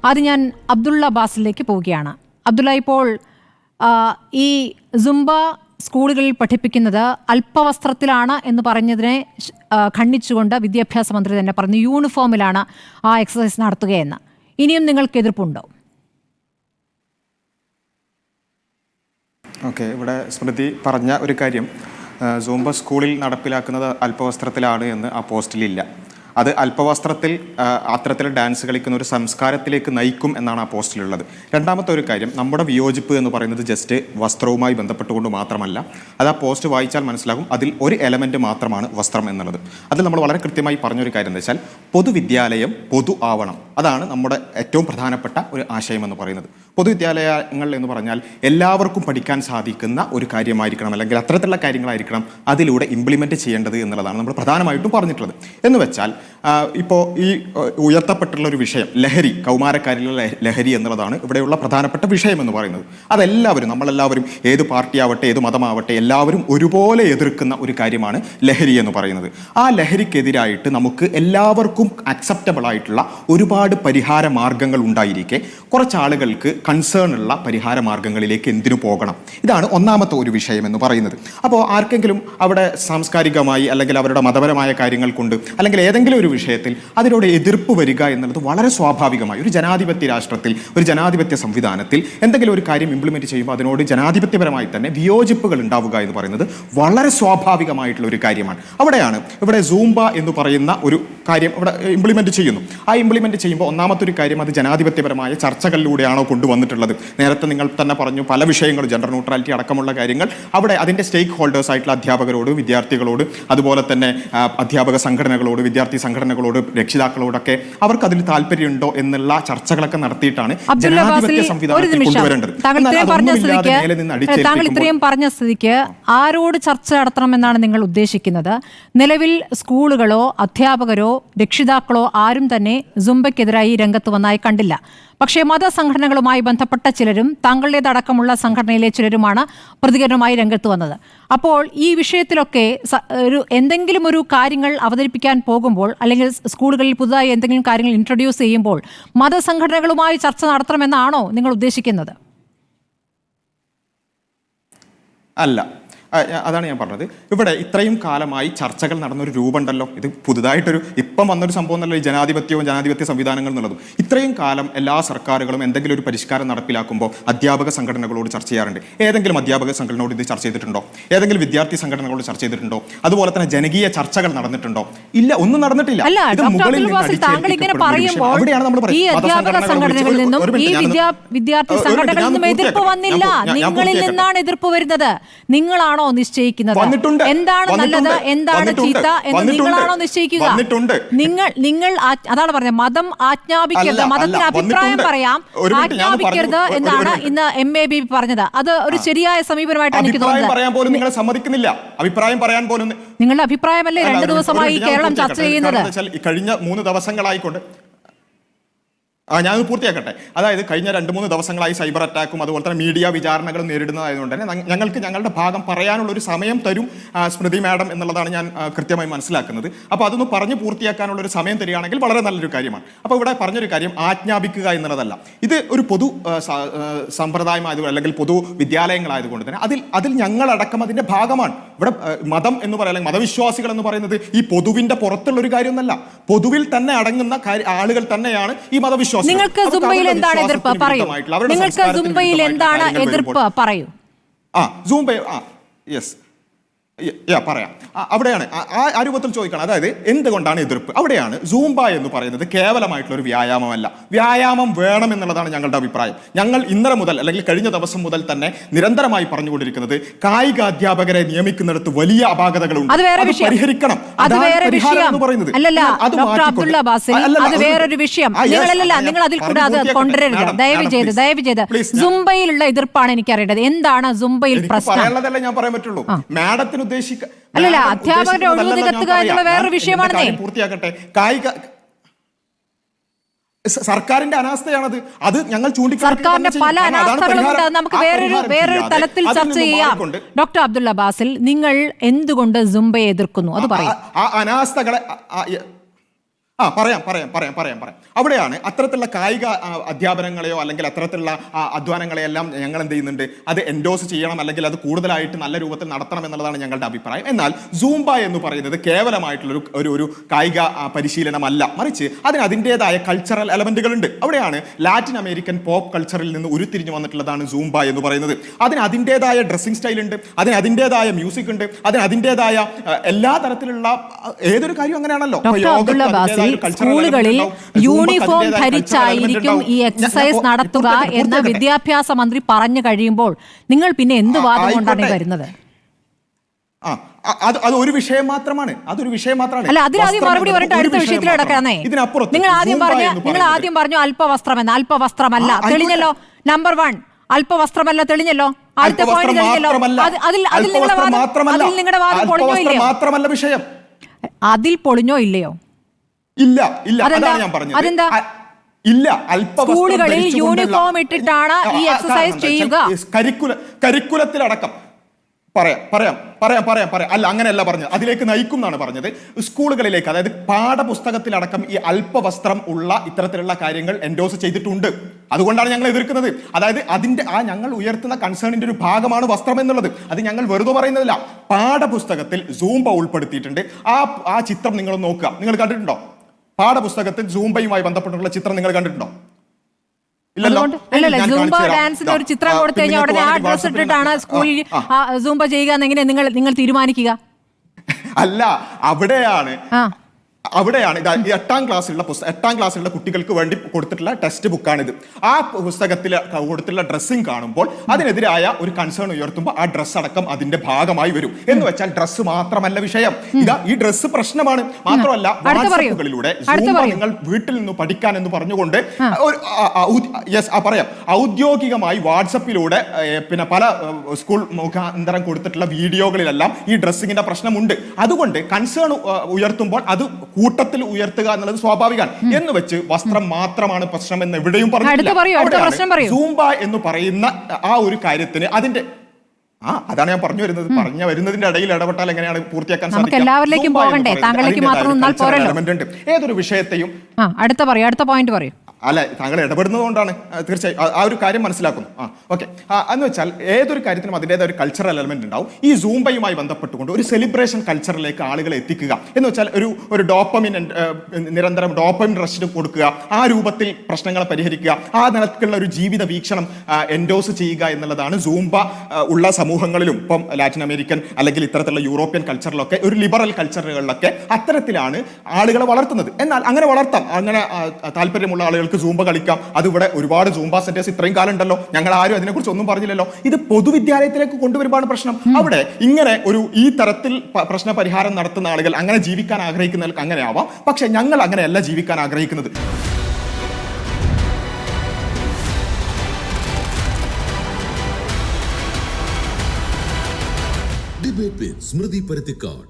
അത് ഞാൻ അബ്ദുള്ള ബാസിലേക്ക് പോവുകയാണ്. അബ്ദുള്ള, ഇപ്പോൾ ഈ സുംബ സ്കൂളുകളിൽ പഠിപ്പിക്കുന്നത് അല്പവസ്ത്രത്തിലാണ് എന്ന് പറഞ്ഞതിനെ ഖണ്ഡിച്ചുകൊണ്ട് വിദ്യാഭ്യാസ മന്ത്രി തന്നെ പറഞ്ഞു യൂണിഫോമിലാണ് ആ എക്സസൈസ് നടത്തുകയെന്ന്. ഇനിയും നിങ്ങൾക്ക് എതിർപ്പുണ്ടോ? ഓക്കെ, ഇവിടെ സ്മൃതി പറഞ്ഞ ഒരു കാര്യം, സൂംബ സ്കൂളിൽ നടപ്പിലാക്കുന്നത് അല്പവസ്ത്രത്തിലാണ് എന്ന് ആ പോസ്റ്റിലില്ല. അത് അല്പവസ്ത്രത്തിൽ അത്തരത്തിൽ ഡാൻസ് കളിക്കുന്ന ഒരു സംസ്കാരത്തിലേക്ക് നയിക്കും എന്നാണ് ആ പോസ്റ്റിലുള്ളത്. രണ്ടാമത്തെ ഒരു കാര്യം, നമ്മുടെ വിയോജിപ്പ് എന്ന് പറയുന്നത് ജസ്റ്റ് വസ്ത്രവുമായി ബന്ധപ്പെട്ടുകൊണ്ട് മാത്രമല്ല. അത് ആ പോസ്റ്റ് വായിച്ചാൽ മനസ്സിലാകും, അതിൽ ഒരു എലമെൻറ്റ് മാത്രമാണ് വസ്ത്രം എന്നുള്ളത്. അതിൽ നമ്മൾ വളരെ കൃത്യമായി പറഞ്ഞൊരു കാര്യം എന്താ വെച്ചാൽ, പൊതുവിദ്യാലയം പൊതു ആവണം. അതാണ് നമ്മുടെ ഏറ്റവും പ്രധാനപ്പെട്ട ഒരു ആശയം എന്ന് പറയുന്നത്. പൊതുവിദ്യാലയങ്ങൾ എന്ന് പറഞ്ഞാൽ എല്ലാവർക്കും പഠിക്കാൻ സാധിക്കുന്ന ഒരു കാര്യമായിരിക്കണം, അല്ലെങ്കിൽ അത്തരത്തിലുള്ള കാര്യങ്ങളായിരിക്കണം അതിലൂടെ ഇംപ്ലിമെൻറ്റ് ചെയ്യേണ്ടത് എന്നുള്ളതാണ് നമ്മൾ പ്രധാനമായിട്ടും പറഞ്ഞിട്ടുള്ളത്. എന്ന് വെച്ചാൽ ഇപ്പോൾ ഈ ഉയർത്തപ്പെട്ടുള്ള ഒരു വിഷയം ലഹരി, കൗമാരക്കാരിലുള്ള ലഹരി എന്നുള്ളതാണ് ഇവിടെയുള്ള പ്രധാനപ്പെട്ട വിഷയം എന്ന് പറയുന്നത്. അതെല്ലാവരും, നമ്മളെല്ലാവരും, ഏത് പാർട്ടിയാവട്ടെ ഏത് മതമാവട്ടെ എല്ലാവരും ഒരുപോലെ എതിർക്കുന്ന ഒരു കാര്യമാണ് ലഹരി എന്ന് പറയുന്നത്. ആ ലഹരിക്കെതിരായിട്ട് നമുക്ക് എല്ലാവർക്കും അക്സെപ്റ്റബിൾ ആയിട്ടുള്ള ഒരുപാട് പരിഹാര മാർഗങ്ങൾ ഉണ്ടായിരിക്കെ കുറച്ച് ആളുകൾക്ക് കൺസേൺ ഉള്ള പരിഹാര മാർഗങ്ങളിലേക്ക് എന്തിനു പോകണം? ഇതാണ് ഒന്നാമത്തെ ഒരു വിഷയം എന്ന് പറയുന്നത്. അപ്പോൾ ആർക്കെങ്കിലും അവിടെ സാംസ്കാരികമായി അല്ലെങ്കിൽ അവരുടെ മതപരമായ കാര്യങ്ങൾ കൊണ്ട് അല്ലെങ്കിൽ ഏതെങ്കിലും ഒരു വിഷയത്തിൽ അതിനോട് എതിർപ്പ് വരിക എന്നുള്ളത് വളരെ സ്വാഭാവികമായി ഒരു ജനാധിപത്യ രാഷ്ട്രത്തിൽ, ഒരു ജനാധിപത്യ സംവിധാനത്തിൽ എന്തെങ്കിലും ഒരു കാര്യം ഇംപ്ലിമെൻറ്റ് ചെയ്യുമ്പോൾ അതിനോട് ജനാധിപത്യപരമായി തന്നെ വിയോജിപ്പുകൾ ഉണ്ടാവുക എന്ന് പറയുന്നത് വളരെ സ്വാഭാവികമായിട്ടുള്ള ഒരു കാര്യമാണ്. അവിടെയാണ് ഇവിടെ സൂംബ എന്ന് പറയുന്ന ഒരു കാര്യം ഇവിടെ ഇംപ്ലിമെൻറ്റ് ചെയ്യുന്നു. ആ ഇംപ്ലിമെൻറ്റ് ചെയ്യുമ്പോൾ ഒന്നാമത്തെ ഒരു കാര്യം, അത് ജനാധിപത്യപരമായ ചർച്ചകളിലൂടെയാണോ കൊണ്ടുവന്നിട്ടുള്ളത്? നേരത്തെ നിങ്ങൾ തന്നെ പറഞ്ഞു, പല വിഷയങ്ങളും ജെൻഡർ ന്യൂട്രാലിറ്റി അടക്കമുള്ള കാര്യങ്ങൾ അവിടെ അതിൻ്റെ സ്റ്റേക്ക് ഹോൾഡേഴ്സ് ആയിട്ടുള്ള അധ്യാപകരോട്, വിദ്യാർത്ഥികളോട്, അതുപോലെ തന്നെ അധ്യാപക സംഘടനകളോട്, വിദ്യാർത്ഥി സംഘടനകളോട്, രക്ഷിതാക്കളോടൊക്കെ അവർക്ക് അതിൽ താല്പര്യമുണ്ടോ എന്നുള്ള ചർച്ചകളൊക്കെ നടത്തിയിട്ടാണ് ജനാധിപത്യ സംവിധാനത്തിൽ കൊണ്ടുവരേണ്ടത്. താങ്കൾ ഇത്രയും പറഞ്ഞ സ്ഥിതിക്ക് ആരോട് ചർച്ച നടത്തണമെന്നാണ് നിങ്ങൾ ഉദ്ദേശിക്കുന്നത്? നിലവിൽ സ്കൂളുകളോ അധ്യാപകരോ രക്ഷിതാക്കളോ ആരും തന്നെ സുംബയ്ക്കെതിരായി രംഗത്ത് വന്നായി കണ്ടില്ല. പക്ഷേ മതസംഘടനകളുമായി ബന്ധപ്പെട്ട ചിലരും താങ്കളുടേതടക്കമുള്ള സംഘടനയിലെ ചിലരുമാണ് പ്രതികരണമായി രംഗത്ത് വന്നത്. അപ്പോൾ ഈ വിഷയത്തിലൊക്കെ എന്തെങ്കിലും ഒരു കാര്യങ്ങൾ അവതരിപ്പിക്കാൻ പോകുമ്പോൾ അല്ലെങ്കിൽ സ്കൂളുകളിൽ പുതുതായി എന്തെങ്കിലും കാര്യങ്ങൾ ഇൻട്രൊഡ്യൂസ് ചെയ്യുമ്പോൾ മതസംഘടനകളുമായി ചർച്ച നടത്തണമെന്നാണോ നിങ്ങൾ ഉദ്ദേശിക്കുന്നത്? അല്ല, അതാണ് ഞാൻ പറഞ്ഞത്. ഇവിടെ ഇത്രയും കാലമായി ചർച്ചകൾ നടന്നൊരു രൂപമുണ്ടല്ലോ. ഇത് പുതുതായിട്ടൊരു ഇപ്പം വന്നൊരു സംഭവം എന്നല്ലോ ഈ ജനാധിപത്യവും ജനാധിപത്യ സംവിധാനങ്ങൾ എന്നുള്ളതും. ഇത്രയും കാലം എല്ലാ സർക്കാരുകളും എന്തെങ്കിലും ഒരു പരിഷ്കാരം നടപ്പിലാക്കുമ്പോൾ അധ്യാപക സംഘടനകളോട് ചർച്ച ചെയ്യാറുണ്ട്. ഏതെങ്കിലും അധ്യാപക സംഘടനയോട് ഇത് ചർച്ച ചെയ്തിട്ടുണ്ടോ? ഏതെങ്കിലും വിദ്യാർത്ഥി സംഘടനകളോട് ചർച്ച ചെയ്തിട്ടുണ്ടോ? അതുപോലെ തന്നെ ജനകീയ ചർച്ചകൾ നടന്നിട്ടുണ്ടോ? ഇല്ല, ഒന്നും നടന്നിട്ടില്ല. നിങ്ങളാണോ നിശ്ചയിക്കുന്നത് എന്താണ് നല്ലത്, എന്താണ് ചീത്ത എന്ന് നിങ്ങളാണോ നിശ്ചയിക്കുക? നിങ്ങൾ അതാണ് പറഞ്ഞത്, മതം ആജ്ഞാപിക്കരുത്, മതത്തിന് അഭിപ്രായം പറയാം, ആജ്ഞാപിക്കരുത് എന്നാണ് ഇന്ന് MAB പറഞ്ഞത്. അത് ഒരു ശരിയായ സമീപനമായിട്ടാണ് എനിക്ക് തോന്നുന്നത്. നിങ്ങളുടെ അഭിപ്രായമല്ലേ 2 ദിവസമായി കേരളം ചർച്ച ചെയ്യുന്നത്? കഴിഞ്ഞ 3 ദിവസങ്ങളായിക്കൊണ്ട് ഞാൻ പൂർത്തിയാക്കട്ടെ. അതായത് കഴിഞ്ഞ 2-3 ദിവസങ്ങളായി സൈബർ അറ്റാക്കും അതുപോലെ തന്നെ മീഡിയ വിചാരണകളും നേരിടുന്നതായതുകൊണ്ട് തന്നെ ഞങ്ങൾക്ക് ഞങ്ങളുടെ ഭാഗം പറയാനുള്ള ഒരു സമയം തരും സ്മൃതി മാഡം എന്നുള്ളതാണ് ഞാൻ കൃത്യമായി മനസ്സിലാക്കുന്നത്. അപ്പോൾ അതൊന്ന് പറഞ്ഞ് പൂർത്തിയാക്കാനുള്ള ഒരു സമയം തരികയാണെങ്കിൽ വളരെ നല്ലൊരു കാര്യമാണ്. അപ്പോൾ ഇവിടെ പറഞ്ഞൊരു കാര്യം ആജ്ഞാപിക്കുക എന്നുള്ളതല്ല. ഇത് ഒരു പൊതു സമ്പ്രദായമായതുകൊണ്ട് അല്ലെങ്കിൽ പൊതു വിദ്യാലയങ്ങളായതുകൊണ്ട് തന്നെ അതിൽ ഞങ്ങളടക്കം അതിൻ്റെ ഭാഗമാണ്. ഇവിടെ മതം എന്ന് പറയുന്നത്, മതവിശ്വാസികൾ എന്ന് പറയുന്നത് ഈ പൊതുവിൻ്റെ പുറത്തുള്ള ഒരു കാര്യമൊന്നല്ല. പൊതുവിൽ തന്നെ അടങ്ങുന്ന ആളുകൾ തന്നെയാണ് ഈ മതവിശ്വാസം. നിങ്ങൾക്ക് സുംബയിൽ എന്താണ് എതിർപ്പ് പറയൂ? നിങ്ങൾക്ക് സുംബയിൽ എന്താണ് എതിർപ്പ് പറയൂ? പറയാം. അവിടെയാണ് ആ രൂപത്തിൽ ചോദിക്കണം. അതായത് എന്തുകൊണ്ടാണ് എതിർപ്പ്? അവിടെയാണ് സൂംബ എന്ന് പറയുന്നത് കേവലമായിട്ടുള്ള ഒരു വ്യായാമമല്ല. വ്യായാമം വേണം എന്നുള്ളതാണ് ഞങ്ങളുടെ അഭിപ്രായം. ഞങ്ങൾ ഇന്നലെ മുതൽ അല്ലെങ്കിൽ കഴിഞ്ഞ ദിവസം മുതൽ തന്നെ നിരന്തരമായി പറഞ്ഞുകൊണ്ടിരിക്കുന്നത് കായിക അധ്യാപകരെ നിയമിക്കുന്നിടത്ത് വലിയ അപാകതകളുണ്ട്, അത് പരിഹരിക്കണം. സുംബയിലുള്ള എതിർപ്പാണ് എനിക്കറിയേണ്ടത്. എന്താണ് സുംബയിൽ പ്രശ്നം? ഞാൻ പറയാൻ പറ്റുള്ളൂ. മാഡത്തിന് അല്ലല്ല, അധ്യാപകരുടെ ഒഴിവ് കത്തുക എന്നുള്ള വേറൊരു വിഷയമാണ്. പൂർത്തിയാക്കട്ടെ. കായിക സർക്കാരിന്റെ അനാസ്ഥയാണത്. അത് ഞങ്ങൾ സർക്കാരിന്റെ പല അനാസ്ഥകളുണ്ട്. നമുക്ക് വേറൊരു തലത്തിൽ ചർച്ച ചെയ്യാം. ഡോക്ടർ അബ്ദുള്ള ബാസിൽ, നിങ്ങൾ എന്തുകൊണ്ട് സുംബയെ എതിർക്കുന്നു അത് പറയും. ആ അനാസ്ഥകളെ പറയാം. അവിടെയാണ് അത്തരത്തിലുള്ള കായിക അധ്യാപനങ്ങളെയോ അല്ലെങ്കിൽ അത്തരത്തിലുള്ള അധ്വാനങ്ങളെയെല്ലാം ഞങ്ങൾ എന്ത് ചെയ്യുന്നുണ്ട്, അത് എൻഡോസ് ചെയ്യണം അല്ലെങ്കിൽ അത് കൂടുതലായിട്ട് നല്ല രൂപത്തിൽ നടത്തണം എന്നുള്ളതാണ് ഞങ്ങളുടെ അഭിപ്രായം. എന്നാൽ സൂംബ എന്ന് പറയുന്നത് കേവലമായിട്ടുള്ള ഒരു കായിക പരിശീലനമല്ല, മറിച്ച് അതിന് അതിൻ്റെതായ കൾച്ചറൽ എലമെന്റുകൾ ഉണ്ട്. അവിടെയാണ് ലാറ്റിൻ അമേരിക്കൻ പോപ്പ് കൾച്ചറിൽ നിന്ന് ഉരുത്തിരിഞ്ഞു വന്നിട്ടുള്ളതാണ് സൂംബ എന്ന് പറയുന്നത്. അതിന് അതിൻ്റെതായ ഡ്രസ്സിംഗ് സ്റ്റൈൽ ഉണ്ട്, അതിന് അതിൻ്റെതായ മ്യൂസിക് ഉണ്ട്, അതിന് അതിൻ്റെതായ എല്ലാ തരത്തിലുള്ള ഏതൊരു കാര്യം അങ്ങനെയാണല്ലോ. സ്കൂളുകളിൽ യൂണിഫോം ധരിച്ചായിരിക്കും ഈ എക്സസൈസ് നടത്തുക എന്ന് വിദ്യാഭ്യാസ മന്ത്രി പറഞ്ഞു കഴിയുമ്പോൾ നിങ്ങൾ പിന്നെ എന്ത് വാദം കൊണ്ടാണ് വരുന്നത്? അത് ഒരു വിഷയം മാത്രമാണ്, അല്ല അതിനാദ്യം മറുപടി പറഞ്ഞിട്ട് അടുത്ത വിഷയത്തിൽ കിടക്കാന്നേ. നിങ്ങൾ ആദ്യം പറഞ്ഞു അല്പവസ്ത്രമെന്ന്. അല്പവസ്ത്രമല്ല, തെളിഞ്ഞല്ലോ. നമ്പർ 1 അല്പവസ്ത്രമല്ല, തെളിഞ്ഞല്ലോ. അടുത്ത പോയിന്റ് തെളിഞ്ഞല്ലോ. അതിൽ നിങ്ങളുടെ വാദം പൊളിഞ്ഞോ ഇല്ലയോ? മാത്രമല്ല വിഷയം, അതിൽ പൊളിഞ്ഞോ ഇല്ലയോ? ഇല്ല, അതാണ് ഞാൻ പറഞ്ഞത്. അതെന്താ? ഇല്ല, സ്കൂളുകളിൽ യൂണിഫോം ഇട്ടിട്ടാണ് ഈ എക്സസൈസ് ചെയ്യുക. കരിക്കുലത്തിലടക്കം പറയാം. അല്ല, അങ്ങനെയല്ല പറഞ്ഞത്, അതിലേക്ക് നയിക്കും എന്നാണ് പറഞ്ഞത്. സ്കൂളുകളിലേക്ക്, അതായത് പാഠപുസ്തകത്തിലടക്കം ഈ അല്പവസ്ത്രം ഉള്ള ഇത്തരത്തിലുള്ള കാര്യങ്ങൾ എൻഡോസ് ചെയ്തിട്ടുണ്ട്. അതുകൊണ്ടാണ് ഞങ്ങൾ എതിർക്കുന്നത്. അതായത് അതിന്റെ ഞങ്ങൾ ഉയർത്തുന്ന കൺസേണിന്റെ ഒരു ഭാഗമാണ് വസ്ത്രം എന്നുള്ളത്. അത് ഞങ്ങൾ വെറുതെ പറയുന്നതല്ല. പാഠപുസ്തകത്തിൽ സൂംബ ഉൾപ്പെടുത്തിയിട്ടുണ്ട്. ആ ചിത്രം നിങ്ങൾ നോക്കുക. നിങ്ങൾ കണ്ടിട്ടുണ്ടോ? പാഠപുസ്തകത്തിൽ സൂംബയുമായി ബന്ധപ്പെട്ടുള്ള ചിത്രം നിങ്ങൾ കണ്ടിട്ടുണ്ടോ? സൂംബ ഡാൻസിന്റെ ഒരു ചിത്രം കൊടുത്തു കഴിഞ്ഞാൽ ഉടനെ ആ ഡ്രസ് ഇട്ടിട്ടാണ് സ്കൂളിൽ സൂംബ ചെയ്യുക എന്നെങ്ങനെ നിങ്ങൾ തീരുമാനിക്കുക? അല്ല, അവിടെയാണ് ഇത് 8ാം ക്ലാസ്സിലുള്ള കുട്ടികൾക്ക് വേണ്ടി കൊടുത്തിട്ടുള്ള ടെക്സ്റ്റ് ബുക്കാണിത്. ആ പുസ്തകത്തിൽ കൊടുത്തിട്ടുള്ള ഡ്രസ്സിംഗ് കാണുമ്പോൾ അതിനെതിരായ ഒരു കൺസേൺ ഉയർത്തുമ്പോൾ ആ ഡ്രസ്സ് അടക്കം അതിന്റെ ഭാഗമായി വരും. എന്ന് വെച്ചാൽ ഡ്രസ്സ് മാത്രമല്ല വിഷയം, ഈ ഡ്രസ്സ് പ്രശ്നമാണ്. മാത്രമല്ല, വാട്സാപ്പുകളിലൂടെ നിങ്ങൾ വീട്ടിൽ നിന്ന് പഠിക്കാൻ എന്ന് പറഞ്ഞുകൊണ്ട് പറയാം, ഔദ്യോഗികമായി വാട്സപ്പിലൂടെ പിന്നെ പല സ്കൂൾ മുഖാന്തരം കൊടുത്തിട്ടുള്ള വീഡിയോകളിലെല്ലാം ഈ ഡ്രസ്സിങ്ങിന്റെ പ്രശ്നമുണ്ട്. അതുകൊണ്ട് കൺസേൺ ഉയർത്തുമ്പോൾ അത് കൂട്ടത്തിൽ ഉയർത്തുക എന്നുള്ളത് സ്വാഭാവികമാണ്. എന്ന് വെച്ച് വസ്ത്രം മാത്രമാണ് പ്രശ്നം എന്ന് എവിടെയും പറഞ്ഞിട്ടില്ല. സൂംബ എന്ന് പറയുന്ന ആ ഒരു കാര്യത്തിന് അതിന്റെ അതാണ് ഞാൻ പറഞ്ഞു വരുന്നതിന്റെ ഇടയിൽ ഇടപെട്ടാൽ എങ്ങനെയാണ് പൂർത്തിയാക്കാൻ സാധിക്കും? ഏതൊരു വിഷയത്തെയും അടുത്ത പോയിന്റ് പറയൂ. അല്ല, താങ്കൾ ഇടപെടുന്നത് കൊണ്ടാണ് തീർച്ചയായും ആ ഒരു കാര്യം മനസ്സിലാക്കുന്നു. ഓക്കെ, എന്ന് വെച്ചാൽ ഏതൊരു കാര്യത്തിനും അതിൻ്റെതായ ഒരു കൾച്ചറൽ എലമെന്റ് ഉണ്ടാവും. ഈ സൂംബയുമായി ബന്ധപ്പെട്ടുകൊണ്ട് ഒരു സെലിബ്രേഷൻ കൾച്ചറിലേക്ക് ആളുകളെ എത്തിക്കുക എന്ന് വെച്ചാൽ ഒരു ഡോപ്പമിൻ നിരന്തരം ഡോപ്പമിൻ റഷ് കൊടുക്കുക, ആ രൂപത്തിൽ പ്രശ്നങ്ങളെ പരിഹരിക്കുക, ആ നിലക്കുള്ള ഒരു ജീവിത വീക്ഷണം എൻഡോസ് ചെയ്യുക എന്നുള്ളതാണ് സൂംബ ഉള്ള സമൂഹങ്ങളിലും ഇപ്പം ലാറ്റിൻ അമേരിക്കൻ അല്ലെങ്കിൽ ഇത്തരത്തിലുള്ള യൂറോപ്യൻ കൾച്ചറിലൊക്കെ ഒരു ലിബറൽ കൾച്ചറുകളിലൊക്കെ അത്തരത്തിലാണ് ആളുകളെ വളർത്തുന്നത്. എന്നാൽ അങ്ങനെ വളർത്താം, അങ്ങനെ താല്പര്യമുള്ള ആളുകൾ സൂംബ കളിക്കാം. അത് ഇവിടെ ഒരുപാട് സൂംബ സെന്റേഴ്സ് ഇത്രയും കാലം ഉണ്ടല്ലോ, ഞങ്ങൾ ആരും അതിനെക്കുറിച്ച് ഒന്നും പറഞ്ഞില്ലല്ലോ. ഇത് പൊതുവിദ്യാലയത്തിലേക്ക് കൊണ്ടുവരുമ്പോൾ പ്രശ്നം. അവിടെ ഇങ്ങനെ ഈ തരത്തിൽ പ്രശ്ന പരിഹാരം നടത്തുന്ന ആളുകൾ അങ്ങനെ ജീവിക്കാൻ ആഗ്രഹിക്കുന്നവർക്ക് അങ്ങനെ ആവാം. പക്ഷെ ഞങ്ങൾ അങ്ങനെയല്ല ജീവിക്കാൻ ആഗ്രഹിക്കുന്നത്. ഡിബേറ്റ് വിത്ത് സ്മൃതി പരുത്തിക്കാട്.